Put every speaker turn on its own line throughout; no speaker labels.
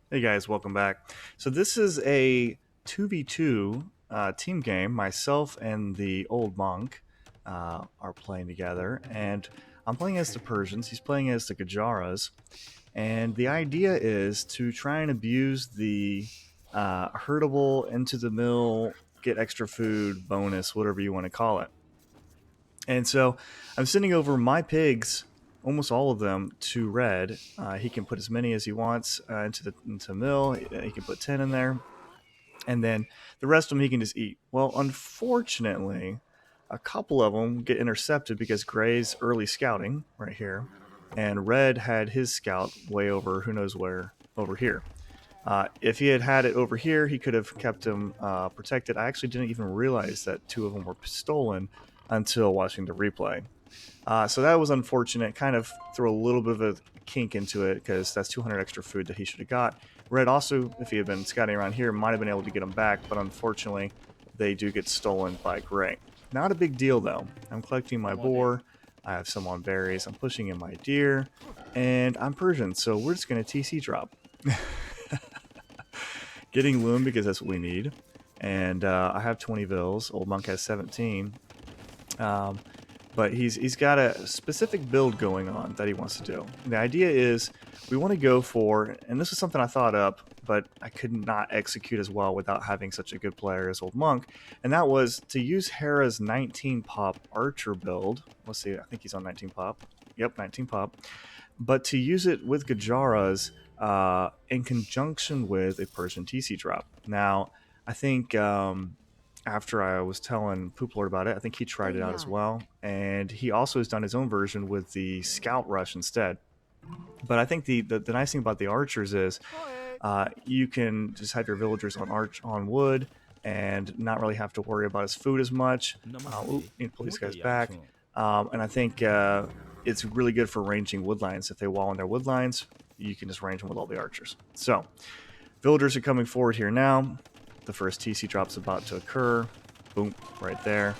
Hey guys, welcome back. So this is a 2v2 team game. Myself and the old monk are playing together, and I'm playing as the Persians. He's playing as the Gurjaras, and the idea is to try and abuse the herdable into the mill, get extra food bonus, whatever you want to call it. And so I'm sending over my pigs, almost all of them, to Red. He can put as many as he wants into the mill. He can put 10 in there. And then the rest of them he can just eat. Well, unfortunately, a couple of them get intercepted because Gray's early scouting right here. And Red had his scout way over who knows where over here. If he had had it over here, he could have kept him protected. I actually didn't even realize that two of them were stolen until watching the replay. So that was unfortunate. Kind of threw a little bit of a kink into it because that's 200 extra food that he should have got. Red also, if he had been scouting around here, might have been able to get them back, but unfortunately, they do get stolen by Gray. Not a big deal though. I'm collecting my boar. I have some on berries. I'm pushing in my deer, and I'm Persian, so we're just gonna TC drop. Getting loom because that's what we need, and I have 20 vills. Old monk has 17. Um, but he's got a specific build going on that he wants to do. The idea is we want to go for, and this is something I thought up, but I could not execute as well without having such a good player as Old Monk, and that was to use Hera's 19 pop archer build. Let's see, I think he's on 19 pop. Yep, 19 pop. But to use it with Gurjaras in conjunction with a Persian TC drop. Now, I think after I was telling Pooplord about it, I think he tried it out as well. And he also has done his own version with the Scout Rush instead. But I think the nice thing about the archers is you can just have your villagers on wood and not really have to worry about his food as much. Need to pull these guys back. And I think it's really good for ranging woodlines. If they wall in their woodlines, you can just range them with all the archers. So villagers are coming forward here now. The first TC drop's about to occur. Boom, right there.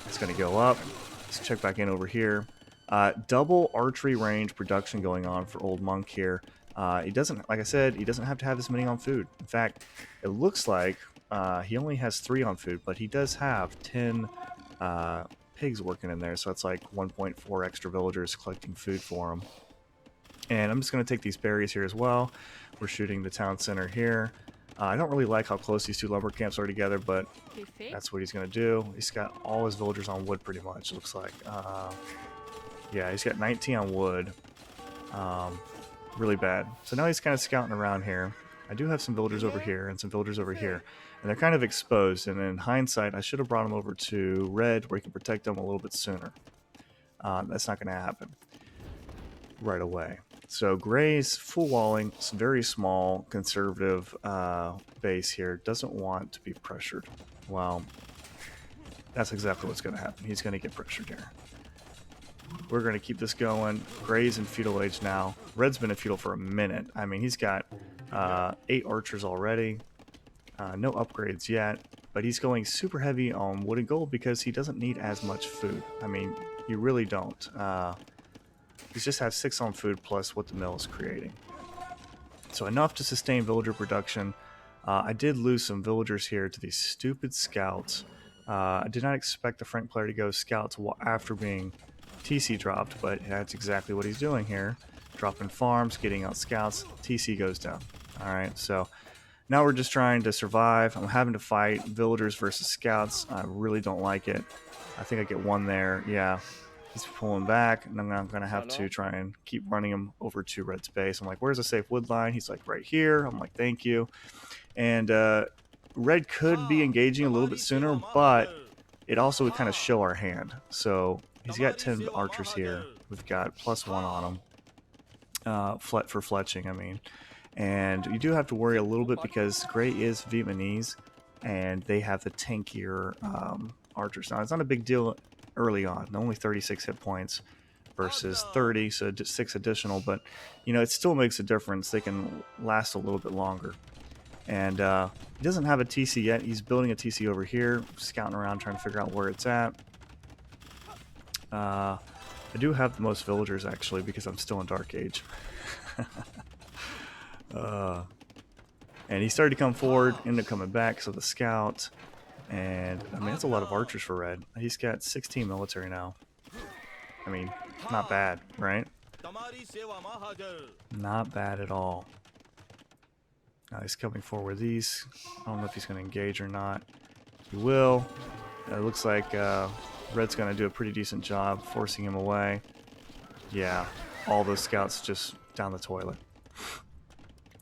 It's going to go up. Let's check back in over here. Double archery range production going on for Old Monk here. He doesn't, like I said, he doesn't have to have this many on food. In fact, it looks like he only has 3 on food, but he does have 10 pigs working in there, so that's like 1.4 extra villagers collecting food for him. And I'm just going to take these berries here as well. We're shooting the town center here. I don't really like how close these two lumber camps are together, but that's what he's going to do. He's got all his villagers on wood pretty much, it looks like. Yeah, he's got 19 on wood. Really bad. So now he's kind of scouting around here. I do have some villagers over here and some villagers over here. And they're kind of exposed. And in hindsight, I should have brought them over to red where he can protect them a little bit sooner. That's not going to happen right away. So Gray's full walling, it's very small, conservative base here, doesn't want to be pressured. Well, that's exactly what's going to happen. He's going to get pressured here. We're going to keep this going. Gray's in feudal age now. Red's been in feudal for a minute. I mean, he's got 8 archers already. No upgrades yet, but he's going super heavy on wood and gold because he doesn't need as much food. I mean, you really don't. He just has 6 on food plus what the mill is creating. So enough to sustain villager production. I did lose some villagers here to these stupid scouts. I did not expect the Frank player to go scouts after being TC dropped, but that's exactly what he's doing here. Dropping farms, getting out scouts, TC goes down. Alright, so now we're just trying to survive. I'm having to fight villagers versus scouts. I really don't like it. I think I get one there. Yeah. He's pulling back, and I'm going to have to try and keep running him over to red space. I'm like, where's a safe wood line? He's like, right here. I'm like, thank you. And red could be engaging a little bit sooner, but it also would kind of show our hand. So he's got 10 archers here. We've got +1 on them. For fletching, I mean. And you do have to worry a little bit because Gray is Vietnamese, and they have the tankier archers. Now, it's not a big deal early on, only 36 hit points versus 30, so just 6 additional, but you know, it still makes a difference. They can last a little bit longer. And he doesn't have a TC yet. He's building a TC over here, scouting around trying to figure out where it's at. I do have the most villagers actually because I'm still in Dark Age. And he started to come forward, ended up coming back, so the scout. And, I mean, that's a lot of archers for red. He's got 16 military now. I mean, not bad, right? Not bad at all. Now he's coming forward with these. I don't know if he's going to engage or not. He will. It looks like red's going to do a pretty decent job forcing him away. Yeah, all those scouts just down the toilet.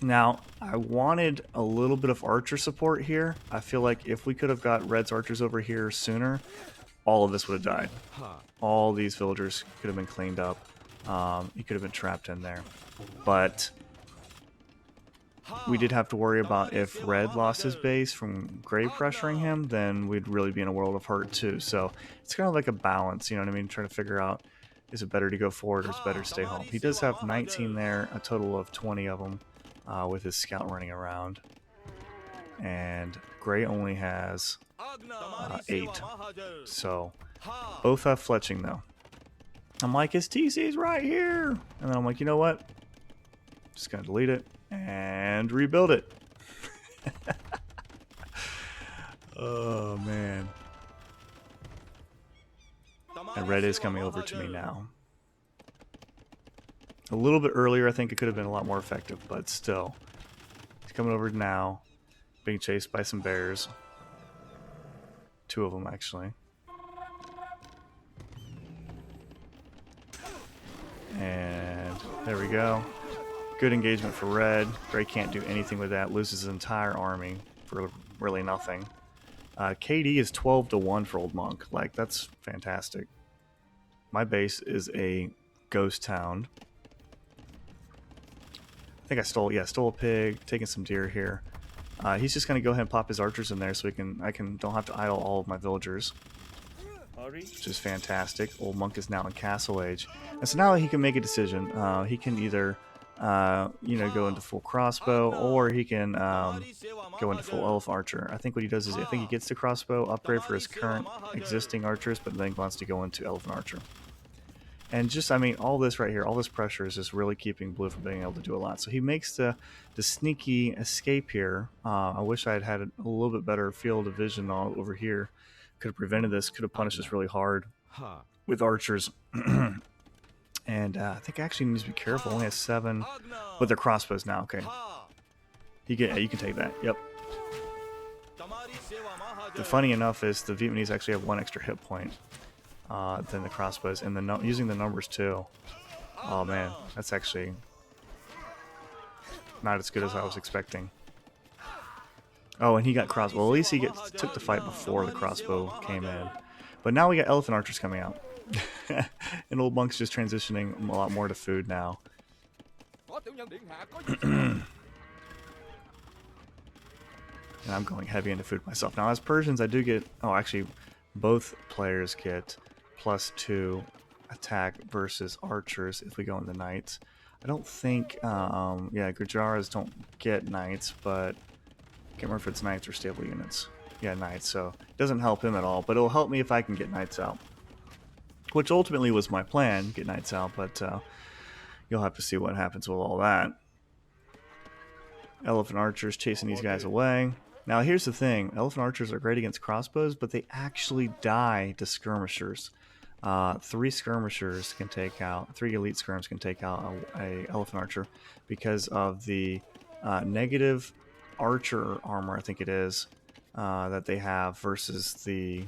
Now, I wanted a little bit of archer support here. I feel like if we could have got red's archers over here sooner, all of this would have died. All these villagers could have been cleaned up. He could have been trapped in there. But we did have to worry about if red lost his base from grave pressuring him, then we'd really be in a world of hurt too. So it's kind of like a balance, you know what I mean? Trying to figure out, is it better to go forward or is it better to stay home? He does have 19 there, a total of 20 of them with his scout running around. And gray only has 8. So both have fletching though. I'm like, his TC's right here. And then I'm like, you know what? Just gonna delete it and rebuild it. Oh man. And red is coming over to me now. A little bit earlier, I think it could have been a lot more effective, but still. He's coming over now, being chased by some bears. 2 of them actually. And there we go. Good engagement for red. Gray can't do anything with that. Loses his entire army for really nothing. KD is 12-1 for Old Monk. Like, that's fantastic. My base is a ghost town. I think I stole a pig, taking some deer here. He's just gonna go ahead and pop his archers in there so I don't have to idle all of my villagers. Which is fantastic. Old Monk is now in Castle Age. And so now he can make a decision. He can either go into full crossbow, or he can go into full elf archer. I think what he does is, I think he gets the crossbow upgrade for his current existing archers, but then wants to go into elf archer. And just, I mean, all this right here, all this pressure is just really keeping blue from being able to do a lot. So he makes the sneaky escape here. I wish I had had a little bit better field of vision all over here. Could have prevented this, could have punished this really hard with archers. And I think I actually need to be careful. Only has 7 with their crossbows now. Okay, you can take that. Yep. The funny enough is the Vietnamese actually have 1 extra hit point than the crossbows, and using the numbers too. Oh man, that's actually not as good as I was expecting. Oh, and he got crossbow. Well, at least he took the fight before the crossbow came in. But now we got elephant archers coming out. And Old Monk's just transitioning a lot more to food now. And I'm going heavy into food myself. Now, as Persians, I do get... Oh, actually, both players get +2 attack versus archers if we go into knights. I don't think... Gurjaras don't get knights, but... I can't remember if it's knights or stable units. Yeah, knights, so it doesn't help him at all, but it'll help me if I can get knights out. Which ultimately was my plan, get knights out, but you'll have to see what happens with all that. Elephant archers chasing these guys away. Now here's the thing, elephant archers are great against crossbows, but they actually die to skirmishers. 3 skirmishers can take out, 3 elite skirms can take out a elephant archer because of the negative archer armor, I think it is, that they have versus the,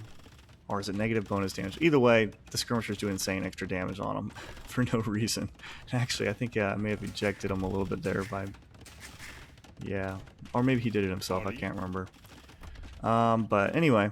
or is it negative bonus damage? Either way, the skirmishers do insane extra damage on them for no reason. Actually, I think I may have ejected him a little bit there by, yeah, or maybe he did it himself, I can't remember. But anyway,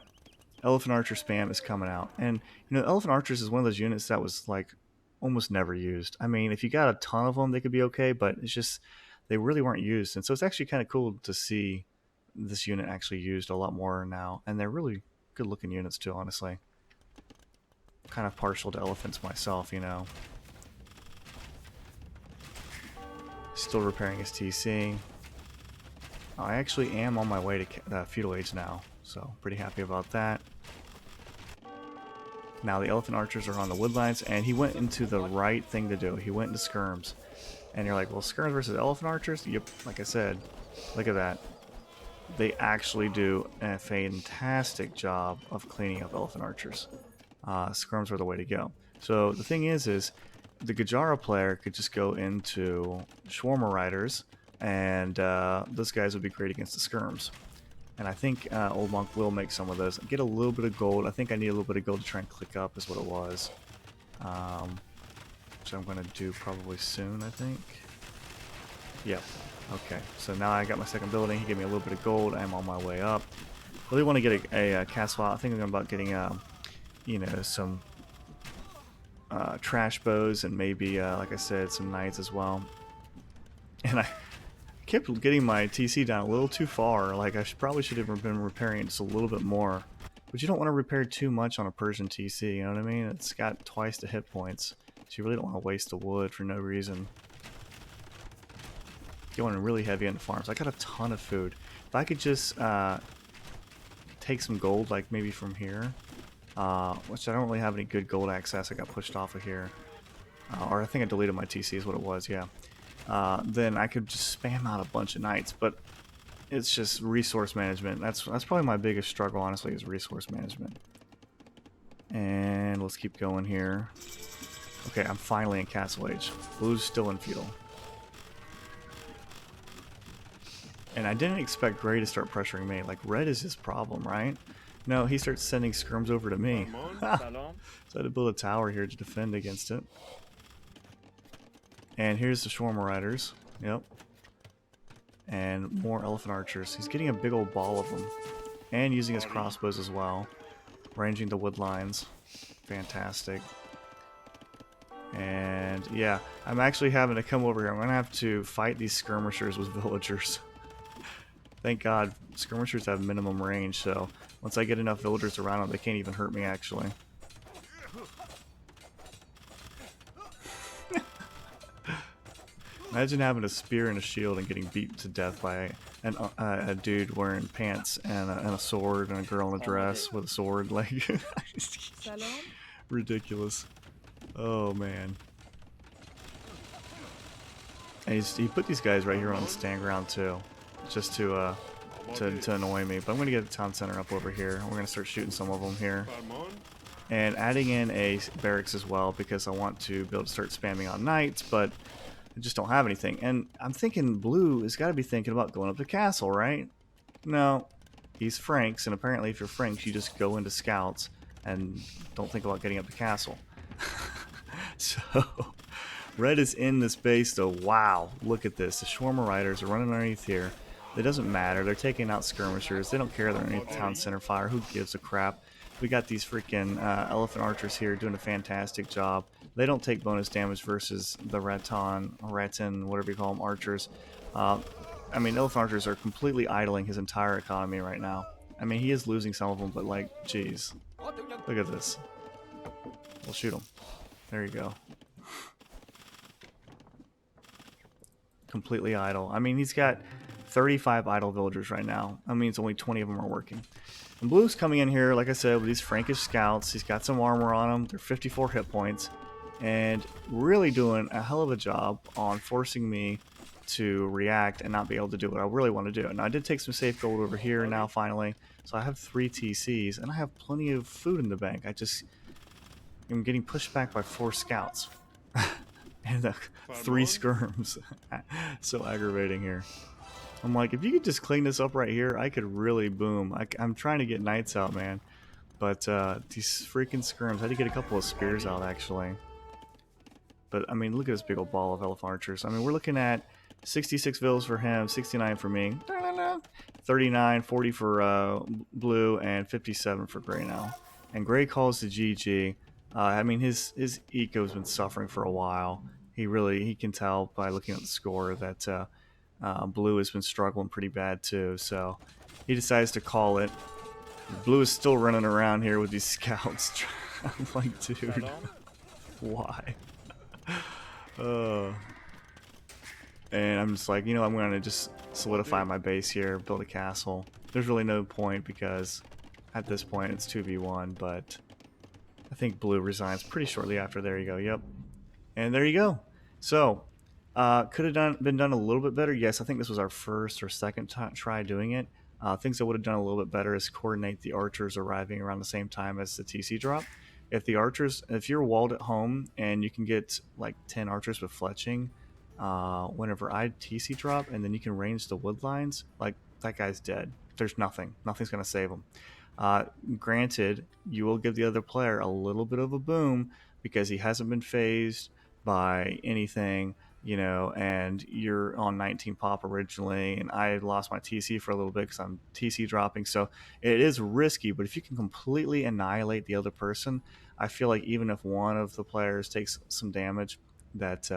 elephant archer spam is coming out, and you know, elephant archers is one of those units that was like almost never used. I mean, if you got a ton of them, they could be okay, but it's just they really weren't used, and so it's actually kind of cool to see this unit actually used a lot more now, and they're really good looking units too, honestly. Kind of partial to elephants myself, you know. Still repairing his TC. I actually am on my way to feudal age now, so pretty happy about that. Now the elephant archers are on the woodlines, and he went into the right thing to do. He went into skirms. And you're like, well, skirms versus elephant archers? Yep, like I said, Look at that. They actually do a fantastic job of cleaning up elephant archers. Skirms are the way to go. So the thing is the Gurjara player could just go into Shawarma Riders, and those guys would be great against the skirms. And I think Old Monk will make some of those. Get a little bit of gold. I think I need a little bit of gold to try and click up is what it was. Which I'm going to do probably soon, I think. Yep. Okay, so now I got my second building. He gave me a little bit of gold. I'm on my way up. Really want to get a castle out. I think I'm about getting, you know, some trash bows and maybe, like I said, some knights as well. And I kept getting my TC down a little too far. Like, I probably should have been repairing it just a little bit more. But you don't want to repair too much on a Persian TC, you know what I mean? It's got twice the hit points. So you really don't want to waste the wood for no reason. Going really heavy on the farms. I got a ton of food. If I could just take some gold, like maybe from here, which I don't really have any good gold access. I got pushed off of here. Or I think I deleted my TC is what it was, yeah. Then I could just spam out a bunch of knights, but it's just resource management. That's probably my biggest struggle, honestly, is resource management. And let's keep going here. Okay, I'm finally in Castle Age. Blue's still in Feudal. And I didn't expect Gray to start pressuring me. Like, Red is his problem, right? No, he starts sending skirms over to me. So I had to build a tower here to defend against it. And here's the Shawarma Riders. Yep. And more elephant archers. He's getting a big old ball of them. And using his crossbows as well. Ranging the wood lines. Fantastic. And yeah, I'm actually having to come over here. I'm going to have to fight these skirmishers with villagers. Thank God, skirmishers have minimum range, so once I get enough villagers around them, they can't even hurt me, actually. Imagine having a spear and a shield and getting beaten to death by a dude wearing pants and a sword and a girl in a dress with a sword. Like, ridiculous. Oh, man. And he put these guys right here on the stand ground, too. Just to annoy me. But I'm going to get the town center up over here. We're going to start shooting some of them here. And adding in a barracks as well, because I want to be able to start spamming on knights, but I just don't have anything. And I'm thinking Blue has got to be thinking about going up the castle, right? No. He's Franks, and apparently if you're Franks, you just go into scouts and don't think about getting up the castle. So, Red is in this base, though. Wow, look at this. The Shawarma Riders are running underneath here. It doesn't matter. They're taking out skirmishers. They don't care they're underneath the town center fire. Who gives a crap? We got these freaking elephant archers here doing a fantastic job. They don't take bonus damage versus the Raton, whatever you call them, archers. I mean, elephant archers are completely idling his entire economy right now. I mean, he is losing some of them, but like, jeez. Look at this. We'll shoot him. There you go. Completely idle. I mean, he's got 35 idle villagers right now. That means only 20 of them are working. And Blue's coming in here, like I said, with these Frankish scouts. He's got some armor on him. They're 54 hit points. And really doing a hell of a job on forcing me to react and not be able to do what I really want to do. Now, I did take some safe gold over here now, finally. So I have 3 TCs, and I have plenty of food in the bank. I'm getting pushed back by 4 scouts. And 3 skirms. So aggravating here. I'm like, if you could just clean this up right here, I could really boom. I'm trying to get knights out, man. But these freaking skirms, I had to get a couple of spears out, actually. But, I mean, look at this big old ball of elephant archers. I mean, we're looking at 66 villas for him, 69 for me, 39, 40 for Blue, and 57 for Gray now. And Gray calls the GG. I mean, his eco's been suffering for a while. He can tell by looking at the score that Blue has been struggling pretty bad too. So he decides to call it. Blue is still running around here with these scouts. I'm like, dude, why? And I'm just like, you know, I'm going to just solidify my base here, build a castle. There's really no point because at this point it's 2v1, but I think Blue resigns pretty shortly after. There you go. Yep. And there you go. So Could have been done a little bit better. Yes, I think this was our first or second try doing it. Things I would have done a little bit better is coordinate the archers arriving around the same time as the TC drop. If you're walled at home and you can get like 10 archers with fletching, whenever I TC drop and then you can range the wood lines, like that guy's dead. There's nothing's gonna save him. Uh, Granted, you will give the other player a little bit of a boom because he hasn't been phased by anything, and you're on 19 pop originally, and I lost my TC for a little bit because I'm TC dropping. So it is risky, but if you can completely annihilate the other person, I feel like even if one of the players takes some damage, that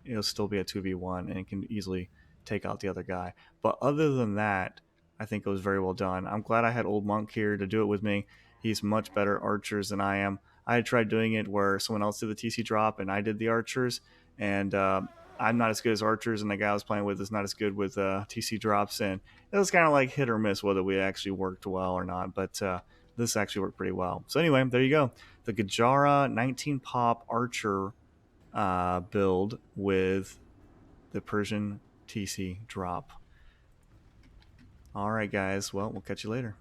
it'll still be a 2v1 and it can easily take out the other guy. But other than that, I think it was very well done. I'm glad I had Old Monk here to do it with me. He's much better archers than I am. I had tried doing it where someone else did the TC drop and I did the archers, and I'm not as good as archers, and the guy I was playing with is not as good with TC drops, and it was kind of like hit or miss whether we actually worked well or not. But this actually worked pretty well. So anyway, there you go, the Gurjara 19 pop archer build with the Persian TC drop. All right, guys. Well, we'll catch you later.